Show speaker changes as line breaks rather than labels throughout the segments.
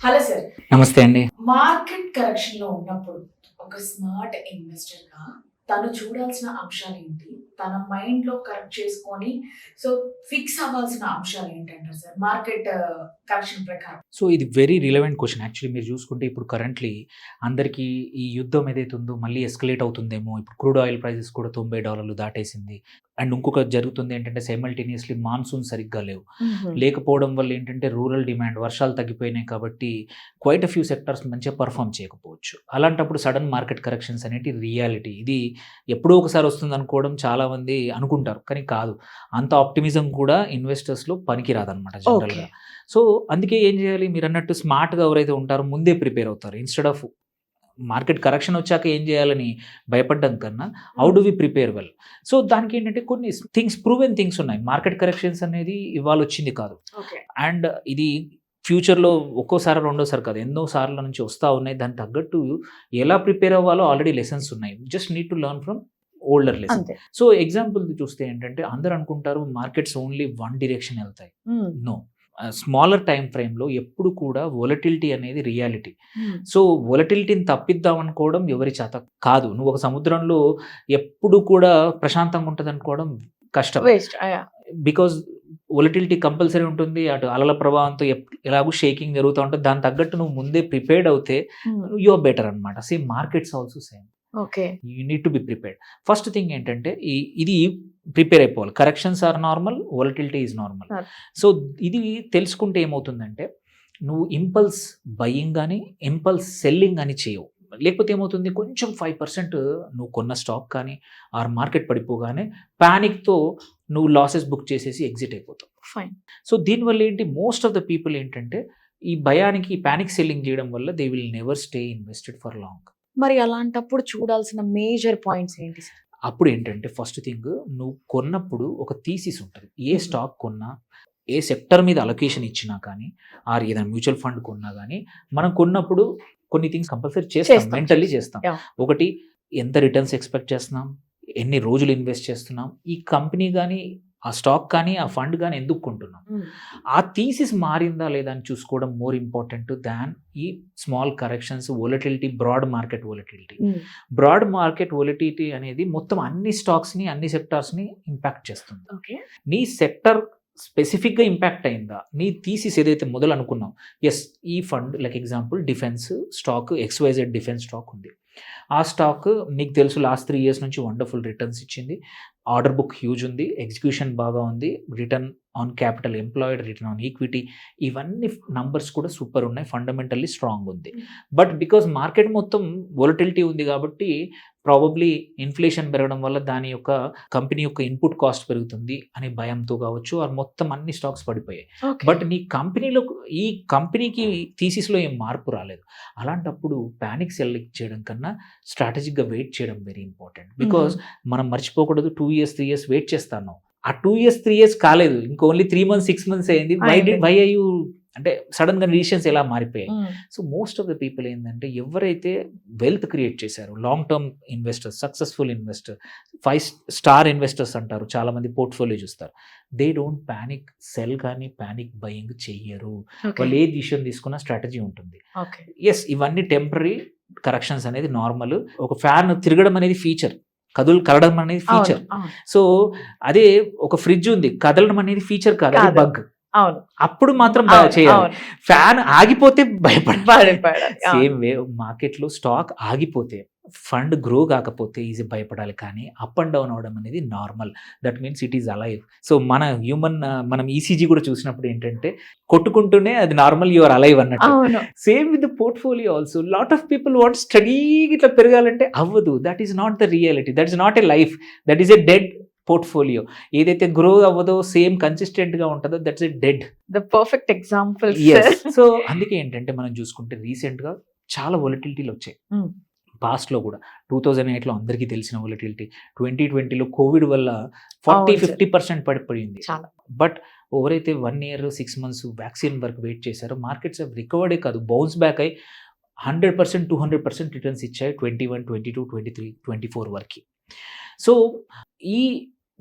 Hello sir.
నమస్తే అండి.
Market కరెక్షన్‌లో ఉన్నప్పుడు ఒక స్మార్ట్ ఇన్వెస్టర్‌గా తను చూడాల్సిన అంశాలేంటి? తన మైండ్‌లో కరెక్ట్ చేసుకొని సో, ఫిక్స్ అవ్వాల్సిన అంశాలేంటంటారు సార్? మార్కెట్ కరెక్షన్ ప్రకారం.
సో, ఇది వెరీ రిలవెంట్ క్వెషన్. యాక్చువల్లీ మీరు చూసుకుంటే ఇప్పుడు కరెంట్‌లీ అందరికీ ఈ యుద్ధం ఏదైతే ఉందో మళ్ళీ ఎస్కలేట్ అవుతుందేమో. ఇప్పుడు క్రూడ్ ఆయిల్ ప్రైసెస్ కూడా $90 దాటేసింది. అండ్ ఇంకొకటి జరుగుతుంది ఏంటంటే సైమల్టేనియస్‌లీ మాన్సూన్ సరిగ్గా లేవు. లేకపోవడం వల్ల ఏంటంటే రూరల్ డిమాండ్ వర్షాలు తగ్గిపోయినాయి కాబట్టి క్వైట్ ఎ ఫ్యూ సెక్టార్స్ మంచిగా పర్ఫార్మ్ చేయకపోవచ్చు. అలాంటప్పుడు సడన్ మార్కెట్ కరెక్షన్స్ అనేటి రియాలిటీ. ఇది ఎప్పుడో ఒకసారి వస్తుందనుకోవడం చాలామంది అనుకుంటారు. కానీ కాదు. అంత ఆప్టిమిజం కూడా ఇన్వెస్టర్స్‌లో పనికిరాదనమాట జనరల్‌గా. సో, అందుకే ఏం చేయాలి మీరన్నట్టు స్మార్ట్‌గా ఎవరైతే ఉంటారో ముందే ప్రిపేర్ అవుతారు. ఇన్‌స్టెడ్ ఆఫ్ మార్కెట్ కరెక్షన్ వచ్చాక ఏం చేయాలని భయపడ్డం కన్నా how do we prepare well. So, దానికేంటంటే కొన్ని ప్రూవెన్ థింగ్స్ ఉన్నాయి. మార్కెట్ కరెక్షన్స్ అనేది ఇవాళ వచ్చింది కాదు.
ఓకే.
అండ్ ఇది ఫ్యూచర్‌లో ఒక్కోసారి, రెండోసారి కాదు. ఎన్నో సార్ల నుంచి వస్తా ఉన్నాయి. దానికి తగ్గట్టు ఎలా ప్రిపేర్ అవ్వాలో ఆల్రెడీ లెసన్స్ ఉన్నాయి. Just need to learn from older lesson.
అంతే.
సో, ఎగ్జాంపుల్ చూస్తే ఏంటంటే అందరూ అనుకుంటారు మార్కెట్స్ ఓన్లీ వన్ డైరెక్షన్ వెళ్తాయి. నో. స్మాలర్ టైమ్ ఫ్రేమ్‌లో ఎప్పుడు కూడా వోలటిలిటీ అనేది రియాలిటీ. సో, వోలటిలిటీని తప్పిద్దాం అనుకోవడం ఎవరి చేత కాదు. నువ్వు ఒక సముద్రంలో ఎప్పుడు కూడా ప్రశాంతంగా ఉంటదనుకోవడం కష్టం.
వేస్ట్.
బికాజ్ వోలటిలిటీ కంపల్సరీ ఉంటుంది. అటు అలల ప్రభావంతో ఎలాగో షేకింగ్ జరుగుతూ ఉంటుంది. దానికి తగ్గట్టు నువ్వు ముందే ప్రిపేర్డ్ అవుతే యు ఆర్ బెటర్ అనమాట. Same markets also same.
Okay.
You need to be prepared. First thing ఏంటంటే ఇది ప్రిపేర్ అయిపోవాలి. Corrections are normal, volatility is normal. So, ఇది తెలుసుకుంటే ఏమవుతుందంటే నువ్వు ఇంపల్స్ బయింగ్ కానీ ఇంపల్స్ సెల్లింగ్ అని చేయవు. లేకపోతే ఏమవుతుంది కొంచెం 5% నువ్వు కొన్న స్టాక్ కానీ ఆర్ మార్కెట్ పడిపోగానే ప్యానిక్తో నువ్వు లాసెస్ బుక్ చేసేసి ఎగ్జిట్ అయిపోతావు.
ఫైన్.
సో, దీనివల్ల ఏంటి మోస్ట్ ఆఫ్ ద పీపుల్ ఏంటంటే ఈ భయానికి ప్యానిక్ సెల్లింగ్ చేయడం వల్ల they will never stay invested for long.
మరి అలాంటప్పుడు చూడాల్సిన మేజర్ పాయింట్స్ ఏంటి సార్?
అప్పుడు ఏంటంటే ఫస్ట్ థింగ్ నువ్వు కొన్నప్పుడు ఒక థీసిస్ ఉంటుంది. ఏ స్టాక్ కొన్నా, ఏ సెక్టర్ మీద అలొకేషన్ ఇచ్చినా కానీ ఆర్ ఏదైనా మ్యూచువల్ ఫండ్ కొన్నా కానీ మనం కొన్నప్పుడు కొన్ని థింగ్స్ కంపల్సరీ చేస్తాం. మెంటల్లీ చేస్తాం. ఒకటి ఎంత రిటర్న్స్ ఎక్స్పెక్ట్ చేస్తున్నాం, ఎన్ని రోజులు ఇన్వెస్ట్ చేస్తున్నాం, ఈ కంపెనీ కానీ ఆ స్టాక్ కానీ ఆ ఫండ్ కానీ ఎందుకు కొంటున్నాం, ఆ థీసిస్ మారిందా లేదా అని చూసుకోవడం మోర్ ఇంపార్టెంట్ దాన్ ఈ small corrections. Volatility, broad market volatility. Broad market volatility అనేది మొత్తం అన్ని స్టాక్స్ని అన్ని సెక్టార్స్ని ఇంపాక్ట్ చేస్తుంది.
ఓకే.
నీ సెక్టర్ స్పెసిఫిక్గా ఇంపాక్ట్ అయిందా, నీ థీసిస్ ఏదైతే మొదలు అనుకున్నావు, ఎస్ ఈ fund like example defence stock XYZ defence stock ఉంది. ఆ స్టాక్ నీకు తెలుసు లాస్ట్ 3 years నుంచి వండర్ఫుల్ రిటర్న్స్ ఇచ్చింది. ఆర్డర్ బుక్ హ్యూజ్ ఉంది, ఎగ్జిక్యూషన్ బాగా ఉంది, return on capital employed, return on equity ఇవన్నీ నంబర్స్ కూడా సూపర్ ఉన్నాయి, ఫండమెంటల్లీ స్ట్రాంగ్ ఉంది. బట్ బికాజ్ మార్కెట్ మొత్తం వోలటిలిటీ ఉంది కాబట్టి ప్రాబబ్లీ ఇన్ఫ్లేషన్ పెరగడం వల్ల దాని యొక్క కంపెనీ యొక్క ఇన్పుట్ కాస్ట్ పెరుగుతుంది అనే భయంతో కావచ్చు ఆర్ మొత్తం అన్ని స్టాక్స్ పడిపోయాయి. బట్ నీ కంపెనీలో ఈ కంపెనీకి థీసిస్లో ఏం మార్పు రాలేదు. అలాంటప్పుడు ప్యానిక్ సెల్లింగ్ చేయడం కన్నా స్ట్రాటజిక్గా వెయిట్ చేయడం వెరీ ఇంపార్టెంట్. బికాజ్ మనం మర్చిపోకూడదు 2 years 3 years వెయిట్ చేస్తాను. ఆ 2 years 3 years కాలేదు, ఇంకో ఓన్లీ 3 months 6 months అయింది. వై ఆర్ యూ అంటే సడన్గా డిసిషన్స్ ఎలా మారిపోయాయి. So most of the people ఏంటంటే ఎవరైతే వెల్త్ క్రియేట్ చేశారో long term investors, successful investor, 5 star investors అంటారు చాలామంది, పోర్ట్ఫోలియో చూస్తారు. దే డోంట్ ప్యానిక్ సెల్ కానీ ప్యానిక్ బయింగ్ చెయ్యరు. వాళ్ళు ఏ డిసిషన్ తీసుకున్న స్ట్రాటజీ ఉంటుంది. ఎస్ ఇవన్నీ టెంపరీ కరెక్షన్స్ అనేది నార్మల్. ఒక ఫ్యాన్ తిరగడం అనేది ఫీచర్, కదలడం అనేది ఫీచర్. సో అదే ఒక ఫ్రిడ్జ్ ఉంది, కదలడం అనేది ఫీచర్ కాదు, అది బగ్.
అవును.
అప్పుడు మాత్రం చేయాలి. ఫ్యాన్ ఆగిపోతే భయపడాలి. సేమ్ వే మార్కెట్లో స్టాక్ ఆగిపోతే, ఫండ్ గ్రో కాకపోతే ఈజీ భయపడాలి. కానీ అప్ అండ్ డౌన్ అవడం అనేది normal. That means it is alive. So మన మనం ఈసీజీ కూడా చూసినప్పుడు ఏంటంటే కొట్టుకుంటూనే అది నార్మల్, యువర్ అలైవ్ అన్నట్టు. Same with the portfolio also. Lot of people want స్టడీగా ఇట్లా పెరగాలంటే అవ్వదు. That is not the reality. That is not a life. That is a dead portfolio. ఏదైతే గ్రో అవ్వదో సేమ్ కన్సిస్టెంట్ గా ఉంటుందో that's a dead.
The perfect example.
So అందుకే ఏంటంటే మనం చూసుకుంటే రీసెంట్ గా చాలా వొలటిలిటీలు వచ్చాయి. పాస్ట్లో కూడా 2008లో అందరికీ తెలిసిన వొలటిలిటీ, 2020లో కోవిడ్ వల్ల 40-50% పడిపోయింది. బట్ ఎవరైతే 1 year 6 months వ్యాక్సిన్ వరకు వెయిట్ చేశారో మార్కెట్స్ రికవర్డే కాదు, బౌన్స్ బ్యాక్ అయ్యి 100%, 200% రిటర్న్స్ ఇచ్చాయి 21, 22, 23, 24 వరకు. సో ఈ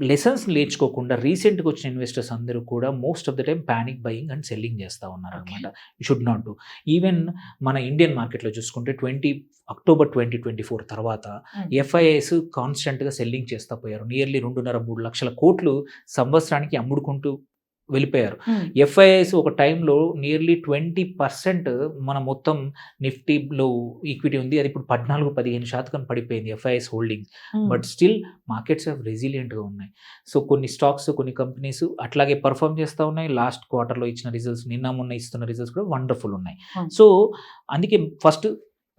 లెసన్స్ నేర్చుకోకుండా రీసెంట్గా వచ్చిన ఇన్వెస్టర్స్ అందరూ కూడా most of the time panic buying and selling చేస్తూ ఉన్నారు అనమాట. You should not do. Even మన ఇండియన్ మార్కెట్లో చూసుకుంటే అక్టోబర్ 2024 తర్వాత ఎఫ్ఐఐస్ కాన్స్టెంట్గా సెల్లింగ్ చేస్తూ పోయారు. నియర్లీ 2.5-3 లక్షల కోట్లు సంవత్సరానికి అమ్ముడుకుంటూ వెళ్ళిపోయారు. ఎఫ్ఐఐస్ ఒక టైంలో నియర్లీ 20% మన మొత్తం నిఫ్టీలో ఈక్విటీ ఉంది. అది ఇప్పుడు 14-15% పడిపోయింది FIIs holdings. But still markets రెసిలియంట్గా ఉన్నాయి. సో కొన్ని స్టాక్స్, కొన్ని కంపెనీస్ అట్లాగే పర్ఫామ్ చేస్తూ ఉన్నాయి. లాస్ట్ క్వార్టర్లో ఇచ్చిన రిజల్ట్స్, నిన్న మొన్న ఇస్తున్న రిజల్ట్స్ కూడా వండర్ఫుల్ ఉన్నాయి. సో అందుకే ఫస్ట్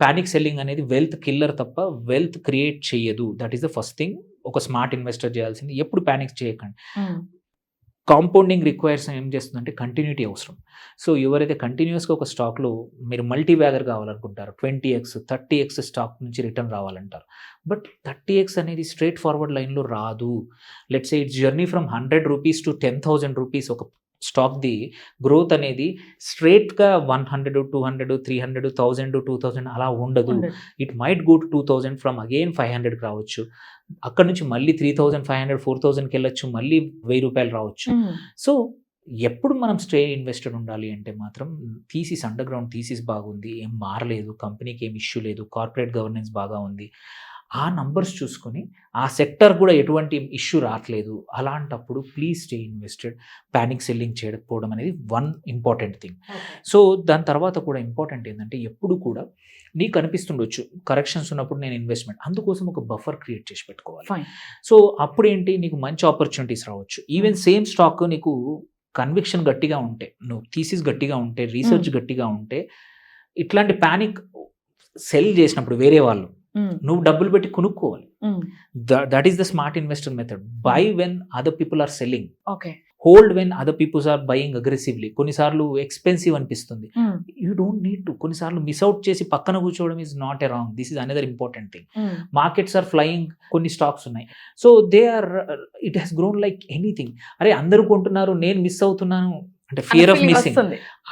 ప్యానిక్ సెల్లింగ్ అనేది వెల్త్ కిల్లర్ తప్ప వెల్త్ క్రియేట్ చేయదు. That is the first thing ఒక స్మార్ట్ ఇన్వెస్టర్ చేయాల్సింది. ఎప్పుడు ప్యానిక్ చేయకండి. కాంపౌండింగ్ రిక్వైర్స్ ఏం చేస్తుందంటే కంటిన్యూటీ అవసరం. సో ఎవరైతే కంటిన్యూస్గా ఒక స్టాక్లో మీరు మల్టీ బ్యాగర్ కావాలనుకుంటారు, 20x 30x స్టాక్ నుంచి రిటర్న్ రావాలంటారు. బట్ 30x అనేది స్ట్రైట్ ఫార్వర్డ్ లైన్లో రాదు. Let's say it's journey from 100 rupees to 10,000 rupees. ఒక స్టాక్ది గ్రోత్ అనేది స్ట్రేట్గా 100, 200, 300, 1000, 2000 అలా ఉండదు. It might go to 2000 from again 500కి రావచ్చు. అక్కడ నుంచి మళ్ళీ 3,500, 4,000కి వెళ్ళొచ్చు, మళ్ళీ 1,000 రూపాయలు రావచ్చు. సో ఎప్పుడు మనం స్టే ఇన్వెస్టెడ్ ఉండాలి అంటే మాత్రం థీసిస్, అండర్ గ్రౌండ్ థీసిస్ బాగుంది, ఏం మారలేదు, కంపెనీకి ఏం ఇష్యూ లేదు, కార్పొరేట్ గవర్నెన్స్ బాగా ఉంది, ఆ నంబర్స్ చూసుకొని ఆ సెక్టర్ కూడా ఎటువంటి ఇష్యూ రావట్లేదు, అలాంటప్పుడు please stay invested. Panic selling చేయకపోవడం అనేది వన్ ఇంపార్టెంట్ థింగ్. సో దాని తర్వాత కూడా ఇంపార్టెంట్ ఏంటంటే ఎప్పుడు కూడా నీకు అనిపిస్తుండొచ్చు కరెక్షన్స్ ఉన్నప్పుడు నేను ఇన్వెస్ట్మెంట్, అందుకోసం ఒక బఫర్ క్రియేట్ చేసి పెట్టుకోవాలి. సో అప్పుడు ఏంటి, నీకు మంచి ఆపర్చునిటీస్ రావచ్చు. ఈవెన్ సేమ్ స్టాక్ నీకు కన్విక్షన్ గట్టిగా ఉంటే, నువ్వు థీసిస్ గట్టిగా ఉంటే, రీసెర్చ్ గట్టిగా ఉంటే, ఇట్లాంటి ప్యానిక్ సెల్ చేసినప్పుడు వేరే వాళ్ళు నువ్వు డబ్బులు పెట్టి కొనుక్కోవాలి. That is the smart investor method. Buy when other people are selling, hold when other peoples are buying aggressively. కొన్నిసార్లు ఎక్స్పెన్సివ్ అనిపిస్తుంది, యూ డోంట్ నీడ్ టు. కొన్నిసార్లు మిస్అవుట్ చేసి పక్కన కూర్చోవడం is not a wrong. This is another important thing. Markets are flying, కొన్ని stocks ఉన్నాయి. So they are, it has grown like anything. అరే అందరూ కొంటున్నారు, నేను మిస్ అవుతున్నాను అంటే ఫియర్ ఆఫ్ మిస్సింగ్.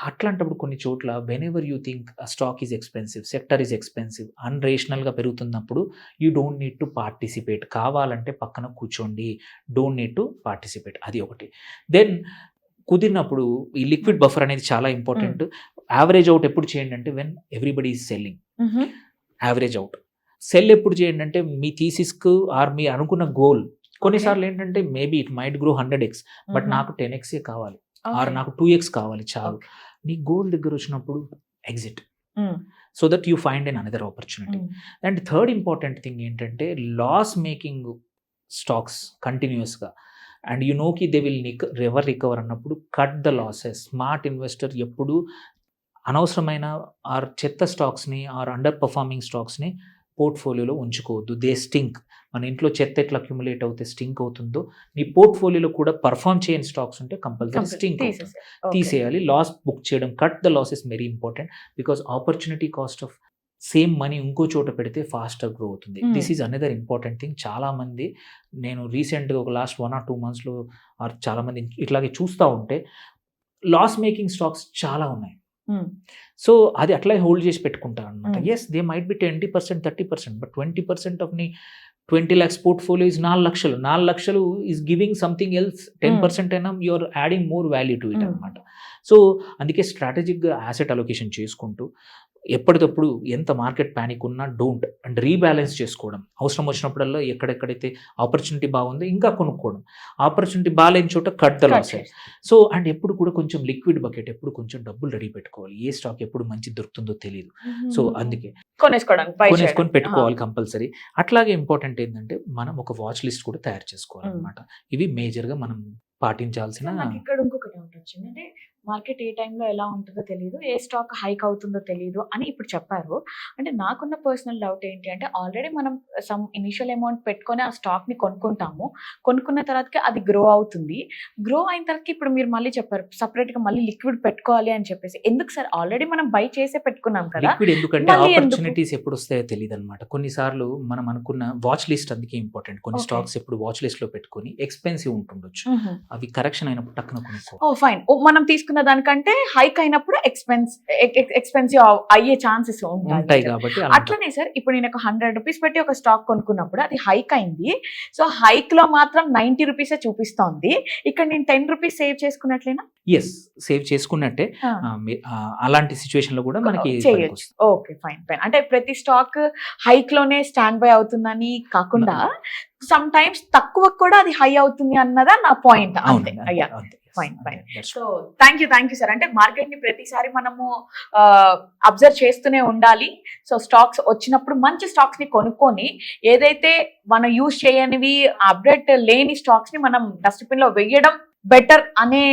అట్లాంటప్పుడు కొన్ని చోట్ల whenever you think stock is expensive, sector is expensive, అన్రేషనల్గా పెరుగుతున్నప్పుడు you don't need to participate. కావాలంటే పక్కన కూర్చోండి, డోంట్ నీడ్ టు పార్టిసిపేట్. అది ఒకటి. దెన్ కుదిరినప్పుడు ఈ లిక్విడ్ బఫర్ అనేది చాలా ఇంపార్టెంట్. యావరేజ్ అవుట్ ఎప్పుడు చేయండి అంటే when everybody is selling. Average out. Cell ఎప్పుడు చేయండి అంటే మీ థీసిస్కు ఆర్ మీ అనుకున్న గోల్. కొన్నిసార్లు ఏంటంటే maybe it might grow 100x, but నాకు 10x కావాలి, ఆర్ నాకు 2x కావాలి, చాలు. నీ గోల్ దగ్గర వచ్చినప్పుడు exit, so that you find an another opportunity. And third important thing ఏంటంటే లాస్ మేకింగ్ స్టాక్స్ కంటిన్యూస్గా అండ్ యు నో కి దే విల్ రికవర్ అన్నప్పుడు cut the losses. Smart investor ఎప్పుడు అనవసరమైన ఆర్ చెత్త స్టాక్స్ని ఆర్ అండర్ పర్ఫార్మింగ్ స్టాక్స్ని పోర్ట్ఫోలియోలో ఉంచుకోవద్దు. They stink. మన ఇంట్లో చెత్త ఎట్లా అక్యుములేట్ అవుతే స్టింక్ అవుతుందో, నీ పోర్ట్ఫోలియోలో కూడా పర్ఫామ్ చేయని స్టాక్స్ ఉంటే కంపల్సరీ స్టింక్ అవుతుంది, తీసేయాలి. లాస్ బుక్ చేయడం, cut the loss is very important. Because opportunity cost of same money ఇంకో చోట పెడితే ఫాస్టర్ గ్రో అవుతుంది. This is another important thing. చాలామంది నేను రీసెంట్గా ఒక లాస్ట్ 1 or 2 monthsలో ఆర్ చాలామంది ఇట్లాగే చూస్తూ ఉంటే లాస్ మేకింగ్ స్టాక్స్ చాలా ఉన్నాయి. సో అది అట్లా హోల్డ్ చేసి పెట్టుకుంటారు అనమాట. Yes they might be 20%, 30%, but 20% of నీ 20 lakhs పోర్ట్ఫోలియో ఇస్ 4 లక్షలు. 4 లక్షలు ఈజ్ గివింగ్ సంథింగ్ ఎల్స్. 10% అయినా you are adding more value to it అనమాట. సో అందుకే స్ట్రాటజిక్గా యాసెట్ అలొకేషన్ చేసుకుంటూ ఎప్పటికప్పుడు ఎంత మార్కెట్ ప్యానిక్ ఉన్నా డోంట్ అండ్ రీబ్యాలెన్స్ చేసుకోవడం. అవసరం వచ్చినప్పుడల్లా ఎక్కడెక్కడైతే ఆపర్చునిటీ బాగుందో ఇంకా కొనుక్కోవడం, ఆపర్చునిటీ బాగాలేని చోట cut the loss. So and ఎప్పుడు కూడా కొంచెం లిక్విడ్ బకెట్, ఎప్పుడు కొంచెం డబ్బులు రెడీ పెట్టుకోవాలి. ఏ స్టాక్ ఎప్పుడు మంచి దొరుకుతుందో తెలియదు. సో అందుకే కొనేసుకొని పెట్టుకోవాలి కంపల్సరీ. అట్లాగే ఇంపార్టెంట్ ఏంటంటే మనం ఒక వాచ్ లిస్ట్ కూడా తయారు చేసుకోవాలన్నమాట. ఇవి మేజర్గా మనం పాటించాల్సిన.
ఇక్కడ ఇంకొక డౌట్ వచ్చింది, అంటే మార్కెట్ ఏ టైంలో ఎలా ఉంటుందో తెలియదు, ఏ స్టాక్ హైక్ అవుతుందో తెలియదు అని ఇప్పుడు చెప్పారు. అంటే నాకున్న పర్సనల్ డౌట్ ఏంటి అంటే, ఆల్రెడీ మనం సమ్ ఇనిషియల్ అమౌంట్ పెట్టుకొని ఆ స్టాక్ని కొనుక్కుంటాము, కొనుక్కున్న తర్వాతకి అది గ్రో అవుతుంది. గ్రో అయిన తర్వాత ఇప్పుడు మీరు మళ్ళీ చెప్పారు సపరేట్గా మళ్ళీ లిక్విడ్ పెట్టుకోవాలి అని చెప్పేసి. ఎందుకు సార్, ఆల్రెడీ మనం బై చేసే పెట్టుకున్నాం కదా.
లిక్విడ్ ఎందుకంటే ఆపర్చునిటీస్ ఎప్పుడు వస్తాయో తెలియదు అనమాట. కొన్నిసార్లు మనం అనుకున్న వాచ్ లిస్ట్ అందుకే ఇంపార్టెంట్. కొన్ని స్టాక్స్ ఎప్పుడు వాచ్ లిస్ట్ లో పెట్టుకొని ఎక్స్పెన్సివ్ ఉంటుండొచ్చు, అవి కరెక్షన్ అయినప్పుడు టక్కున కొనుక్కో.
ఫైన్, మనం తీసుకున్న
అనుకున్న దానికంటే హైక్ అయినప్పుడు ఎక్స్పెన్సివ్ అయ్యే ఛాన్సెస్
ఉంటాయి
ఉంటాయి.
కాబట్టి
అట్లనే సార్ ఇప్పుడు నేను ఒక 100 రూపీస్ పెట్టి ఒక స్టాక్ కొనుక్కున్నప్పుడు అది హైక్ అయింది. సో హైక్ లో మాత్రం 90 రూపీసే చూపిస్తోంది. ఇక్కడ నేను 10 రూపీస్ సేవ్ చేసుకున్నట్లేనా?
ఎస్ సేవ్ చేసుకున్నట్టే. అలాంటి సిచ్యువేషన్ లో కూడా మనకి
చేయొచ్చు.
పనికొస్తుంది.
Okay, fine fine. అంటే ప్రతి స్టాక్ హైక్ లోనే స్టాండ్ బై అవుతుందని కాకుండా సమ్ టైమ్స్ తక్కువ కూడా అది హై అవుతుంది అన్నదా నా పాయింట్. అంతే. అయ్యా, fine fine. So thank you sir. అంటే మార్కెట్ ని ప్రతిసారి మనము అబ్జర్వ్ చేస్తూనే ఉండాలి. సో స్టాక్స్ వచ్చినప్పుడు మంచి స్టాక్స్ ని కొనుక్కొని ఏదైతే మనం యూజ్ చేయనివి అప్డేట్ లేని స్టాక్స్ ని మనం డస్ట్బిన్ లో వెయ్యడం బెటర్ అనే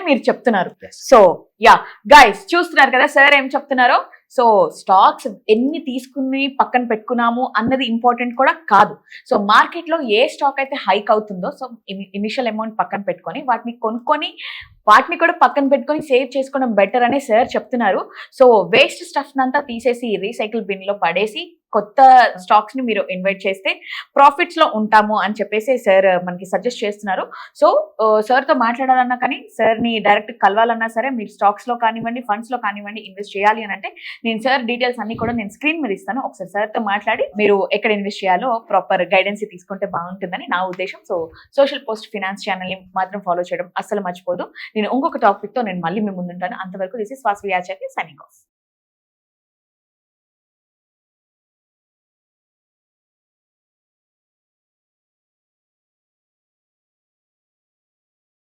మీరు చెప్తున్నారు. సో యా గైస్, చూస్తున్నారు కదా సార్ ఏం చెప్తున్నారో. సో స్టాక్స్ ఎన్ని తీసుకుని పక్కన పెట్టుకున్నాము అన్నది ఇంపార్టెంట్ కూడా కాదు. సో మార్కెట్ లో ఏ స్టాక్ అయితే హైక్ అవుతుందో సో ఇనిషియల్ అమౌంట్ పక్కన పెట్టుకొని వాటిని కొనుక్కొని వాటిని కూడా పక్కన పెట్టుకొని సేవ్ చేసుకోవడం బెటర్ అనే సార్ చెప్తున్నారు. సో వేస్ట్ స్టఫ్ అంతా తీసేసి రీసైకిల్ బిన్ లో పడేసి కొత్త స్టాక్స్ ని మీరు ఇన్వైట్ చేస్తే ప్రాఫిట్స్ లో ఉంటాము అని చెప్పేసి సార్ మనకి సజెస్ట్ చేస్తున్నారు. సో సార్ తో మాట్లాడాలన్నా కానీ సార్ ని డైరెక్ట్ కలవాలన్నా సరే మీరు స్టాక్స్ లో కానివ్వండి ఫండ్స్ లో కానివ్వండి ఇన్వెస్ట్ చేయాలి అని అంటే నేను సార్ డీటెయిల్స్ అన్ని కూడా నేను స్క్రీన్ మీద ఇస్తాను. ఒకసారి సార్ తో మాట్లాడి మీరు ఎక్కడ ఇన్వెస్ట్ చేయాలో ప్రాపర్ గైడెన్స్ తీసుకుంటే బాగుంటుందని నా ఉద్దేశం. So social post finance channel ని మాత్రం ఫాలో చేయడం అస్సలు మర్చిపోదు. నేను ఇంకొక టాపిక్ తో నేను మళ్ళీ మీ ముందుంటాను. అంతవరకు this is Vasavi Acharya signing off.